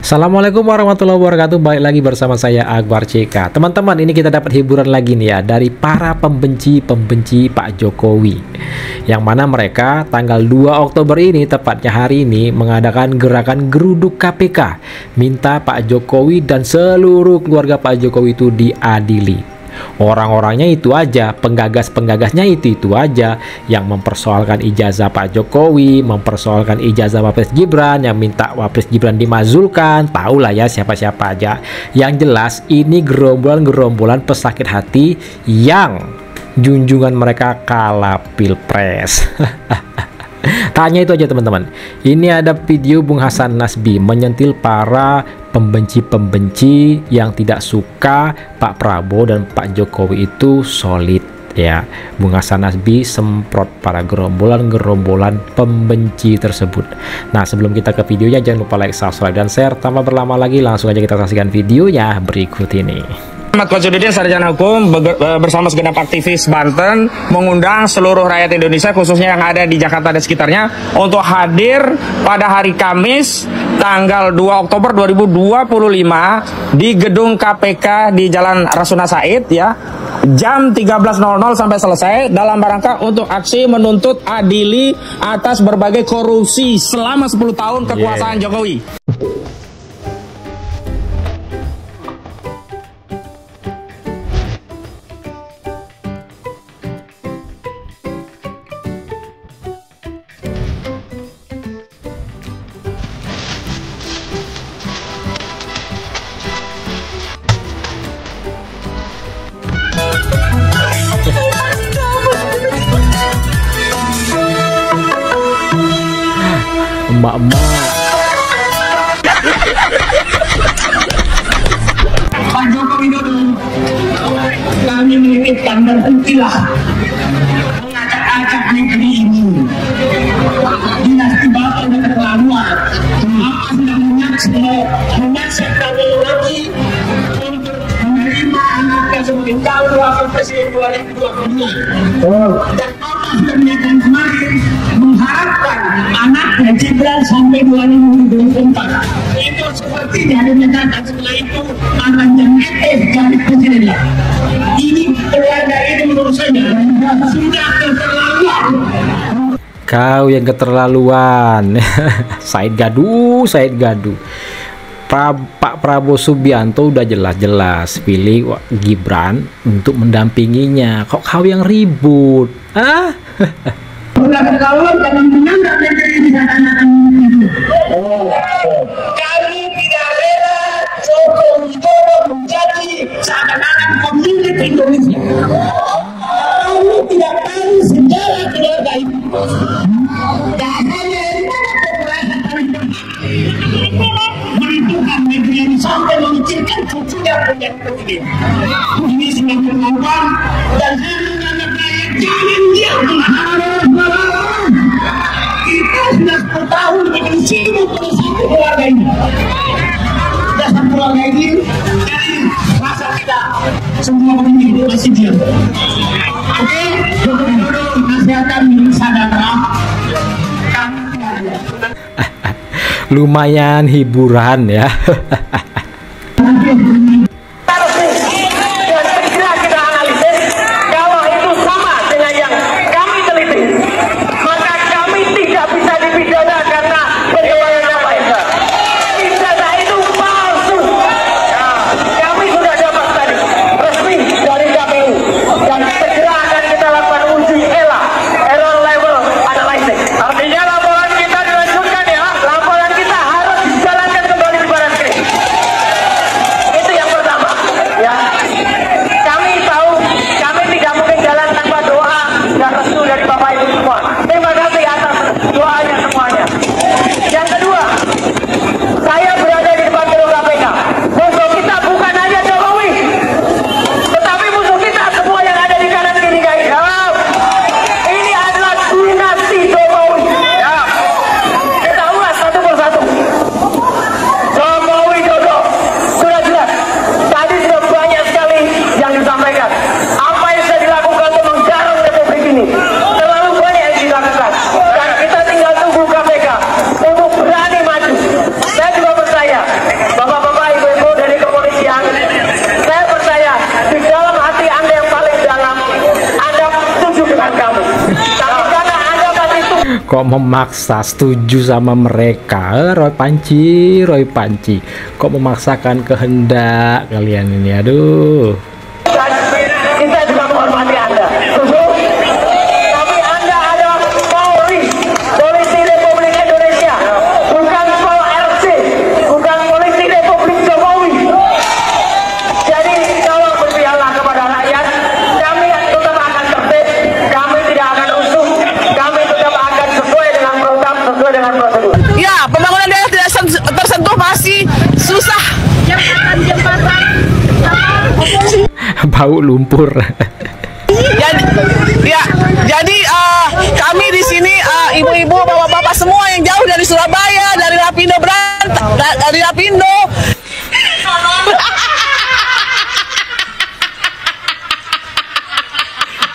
Assalamualaikum warahmatullahi wabarakatuh. Balik lagi bersama saya Akbar CK. Teman-teman, ini kita dapat hiburan lagi nih ya dari para pembenci Pak Jokowi, yang mana mereka tanggal 2 Oktober ini, tepatnya hari ini, mengadakan gerakan geruduk KPK, minta Pak Jokowi dan seluruh keluarga Pak Jokowi itu diadili. Orang-orangnya itu aja, penggagas-penggagasnya itu aja, yang mempersoalkan ijazah Pak Jokowi, mempersoalkan ijazah Wapres Gibran, yang minta Wapres Gibran dimazulkan. Tahulah ya siapa-siapa aja. Yang jelas ini gerombolan-gerombolan pesakit hati yang junjungan mereka kalah pilpres. Tanya itu aja teman-teman. Ini ada video Bung Hasan Nasbi menyentil para pembenci-pembenci yang tidak suka Pak Prabowo dan Pak Jokowi itu solid ya. Bung Hasan Nasbi semprot para gerombolan-gerombolan pembenci tersebut. Nah, sebelum kita ke videonya, jangan lupa like, subscribe, dan share. Tanpa berlama lagi, langsung aja kita saksikan videonya berikut ini. Ahmad Kodsudin, sarjana hukum, bersama segenap aktivis Banten mengundang seluruh rakyat Indonesia, khususnya yang ada di Jakarta dan sekitarnya, untuk hadir pada hari Kamis tanggal 2 Oktober 2025 di gedung KPK di Jalan Rasuna Said ya, jam 13.00 sampai selesai, dalam rangka untuk aksi menuntut adili atas berbagai korupsi selama 10 tahun kekuasaan Jokowi. Emak-emak. Pak Joko Widodo, kami menitipkan berhentilah mengacak-acak negeri ini. Dinasti Bapak sudah keterlaluan. Bapak sudah menyaksikan kami lagi untuk menerima anaknya sebagai calon wakil presiden 2022. Dan Bapak sudah menyatakan kemarin mengharapkan anaknya Gibran sampai 2024. Itu sepertinya dinyatakan setelah itu anaknya jadi presiden. Ini keluarga ini menurut saya sudah keterlaluan. Kau yang keterlaluan. Said Gaduh. Pak Prabowo Subianto udah jelas-jelas pilih Gibran untuk mendampinginya. Kok kau yang ribut? Ah? Udah keterlaluan karena menganggap negeri ini seakan-akan itu. Kami tidak rela Joko Widodo menjadi seakan-akan pemilik Indonesia. Kami tidak tahu sejarah keluarga itu. Dan hanya menentukan negeri ini sampai memikirkan cucunya punya presiden. Ini sudah keterlaluan dan saya menganggap rakyat jangan diam. Kita sudah 10 tahun dengan sibuk pada satu keluarga ini. Dasar keluarga ini, jadi rasa kita semua pemimpin masih diam. Oke, Joko Widodo nasihatkan saudara. Kami tidak ada. Lumayan hiburan ya. kok memaksa setuju sama mereka. Roy Panci kok memaksakan kehendak kalian ini, aduh. Kita juga menghormati Anda. Tapi Anda adalah polisi Republik Indonesia, bukan POLC, bukan polisi Republik Jokowi. Jadi tolong berpihaklah kepada rakyat. Kami tetap akan tertib, kami tidak akan rusuh, kami tetap akan sesuai dengan program, sesuai dengan prosedur. Ya, pembangunan daerah tidak tersentuh masih susah. Jembatan. Bau lumpur. Jadi kami di sini ibu-ibu, bapak-bapak semua yang jauh dari Surabaya, dari Lapindo dari Lapindo.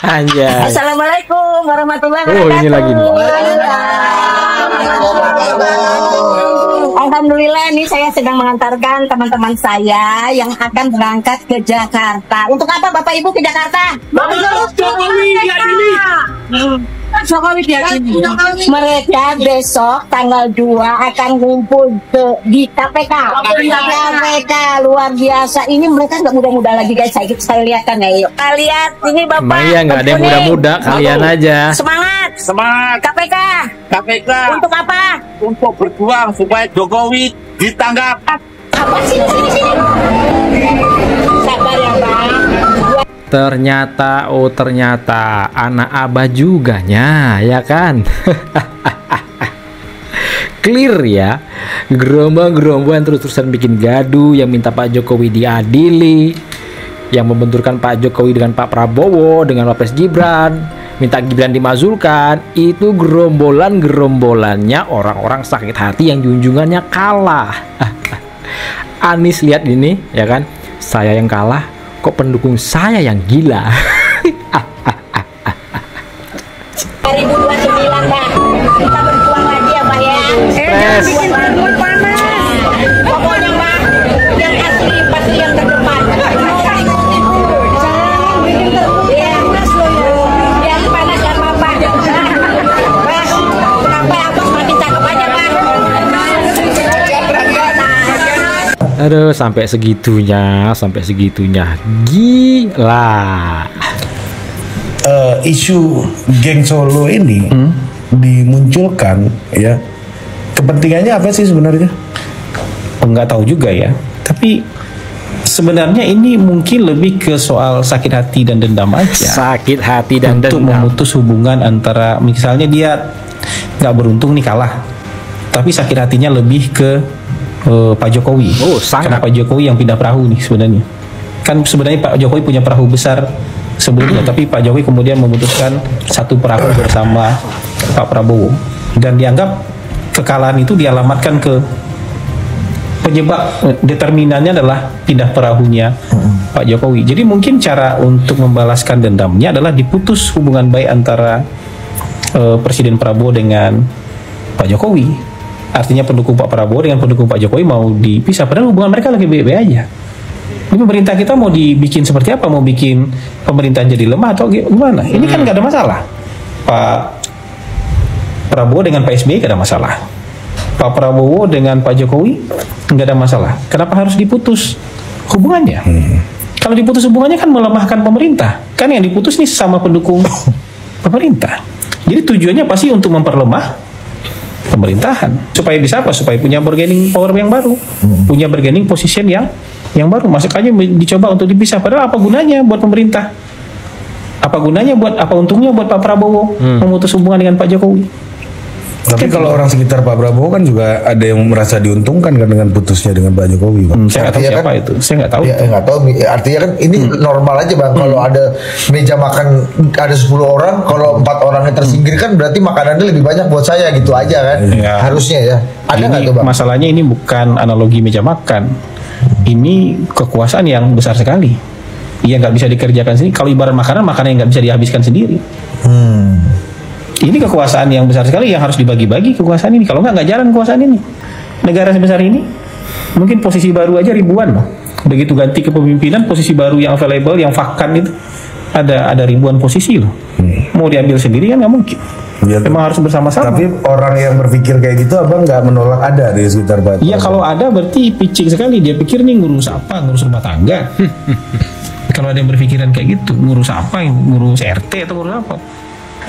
Anjay. Assalamualaikum warahmatullahi wabarakatuh. Oh, ini lagi nih. Alhamdulillah, ini saya sedang mengantarkan teman-teman saya yang akan berangkat ke Jakarta. Untuk apa Bapak Ibu ke Jakarta? Jokowi diakini. Mereka besok tanggal 2 akan ngumpul di KPK. KPK luar biasa. Ini mereka nggak muda-muda lagi guys. Saya lihatkan ya. Yuk. Kita lihat ini Bapak. Maya nggak ada yang muda-muda, kalian aja. Semangat. Semangat KPK. KPK Untuk apa? untuk berjuang supaya Jokowi ditangkap. Apa sih sini? Sabar ya Pak. Ternyata anak Abah juga ya kan. Clear ya, gerombol-gerombolan terus-terusan bikin gaduh, yang minta Pak Jokowi diadili, yang membenturkan Pak Jokowi dengan Pak Prabowo, dengan Wapres Gibran, minta Gibran dimazulkan. Itu gerombolannya orang-orang sakit hati yang junjungannya kalah. Anies lihat ini ya kan, saya yang kalah, kok pendukung saya yang gila. 2029 Pak, kita berjuang lagi ya Pak ya. Stres. Pokoknya Pak, yang asli pasti yang terdepan. Iya, yang panas dan apa? Pak, kenapa aku semakin cakep aja Pak? Aduh, sampai segitunya, gila. Isu geng Solo ini dimunculkan ya, kepentingannya apa sih sebenarnya? Nggak tahu juga ya, tapi sebenarnya ini mungkin lebih ke soal sakit hati dan dendam aja. Sakit hati dan untuk dendam. memutus hubungan antara, misalnya dia nggak beruntung nih kalah, tapi sakit hatinya lebih ke Pak Jokowi. Oh, sangat. Karena Pak Jokowi yang pindah perahu nih sebenarnya. Kan sebenarnya Pak Jokowi punya perahu besar sebelumnya, tapi Pak Jokowi kemudian memutuskan satu perahu bersama Pak Prabowo, dan dianggap kekalahan itu dialamatkan ke penyebab determinannya adalah pindah perahunya Pak Jokowi. Jadi mungkin cara untuk membalaskan dendamnya adalah diputus hubungan baik antara Presiden Prabowo dengan Pak Jokowi. Artinya pendukung Pak Prabowo dengan pendukung Pak Jokowi mau dipisah, padahal hubungan mereka lagi baik-baik aja. Ini pemerintah kita mau dibikin seperti apa? Mau bikin pemerintahan jadi lemah atau gimana? Ini kan nggak ada masalah. Pak Prabowo dengan Pak SBY nggak ada masalah. Pak Prabowo dengan Pak Jokowi nggak ada masalah. Kenapa harus diputus hubungannya? Kalau diputus hubungannya kan melemahkan pemerintah. Kan yang diputus nih sama pendukung pemerintah. Jadi tujuannya pasti untuk memperlemah pemerintahan, supaya bisa apa? Supaya punya bargaining power yang baru, punya bargaining position yang baru. Makanya dicoba untuk dipisah. Padahal apa gunanya buat pemerintah? Apa gunanya apa untungnya buat Pak Prabowo memutus hubungan dengan Pak Jokowi? Tapi kalau orang sekitar Pak Prabowo kan juga ada yang merasa diuntungkan kan dengan putusnya dengan Pak Jokowi, Bang. Saya nggak tahu Artinya siapa kan- itu. Saya nggak tahu. Ya, nggak tahu. Artinya kan ini normal aja Bang. Kalau ada meja makan ada 10 orang, kalau 4 orangnya tersingkirkan berarti makanannya lebih banyak buat saya gitu aja kan. Ya. Harusnya ya. Ada nggak Ini tuh Bang? masalahnya ini bukan analogi meja makan. Ini kekuasaan yang besar sekali. Iya, nggak bisa dikerjakan sendiri. Kalau ibarat makanan yang nggak bisa dihabiskan sendiri. Ini kekuasaan yang besar sekali yang harus dibagi-bagi kekuasaan ini. Kalau nggak jalan kekuasaan ini. Negara sebesar ini, mungkin posisi baru aja ribuan loh. Begitu ganti kepemimpinan, posisi baru yang available, yang vakan itu ada ribuan posisi loh. Mau diambil sendiri kan nggak mungkin. Ya, memang harus bersama-sama. Tapi orang yang berpikir kayak gitu abang nggak menolak ada di sekitar Pak. Iya, kalau ada berarti picik sekali. Dia pikir nih ngurus apa? Ngurus rumah tangga. Kalau ada yang berpikiran kayak gitu, ngurus apa? Ngurus RT atau ngurus apa?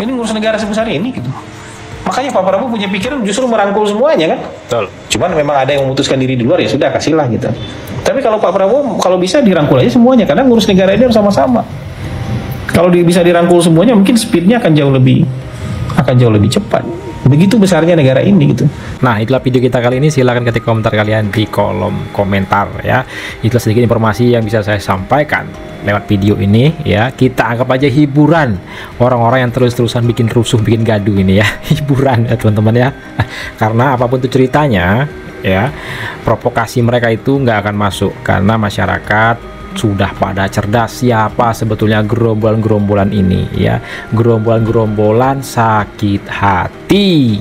Ini ngurus negara sebesar ini gitu. Makanya Pak Prabowo punya pikiran justru merangkul semuanya kan. Betul. Cuman memang ada yang memutuskan diri di luar, ya sudah kasihlah gitu. Tapi kalau Pak Prabowo kalau bisa dirangkul aja semuanya, karena ngurus negara ini harus sama-sama. Kalau bisa dirangkul semuanya, mungkin speednya akan jauh lebih cepat. Begitu besarnya negara ini gitu. Nah, itulah video kita kali ini. Silahkan ketik komentar kalian di kolom komentar ya. Itulah sedikit informasi yang bisa saya sampaikan lewat video ini ya. Kita anggap aja hiburan orang-orang yang terus-terusan bikin rusuh, bikin gaduh ini ya. Hiburan ya teman-teman ya. Karena apapun itu ceritanya ya, provokasi mereka itu nggak akan masuk karena masyarakat sudah pada cerdas siapa sebetulnya gerombolan-gerombolan ini ya, gerombolan-gerombolan sakit hati.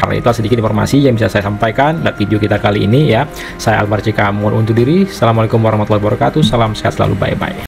Karena itu sedikit informasi yang bisa saya sampaikan dalam video kita kali ini ya. Saya Akbar CK mohon undur diri. Assalamualaikum warahmatullahi wabarakatuh. Salam sehat selalu, bye bye.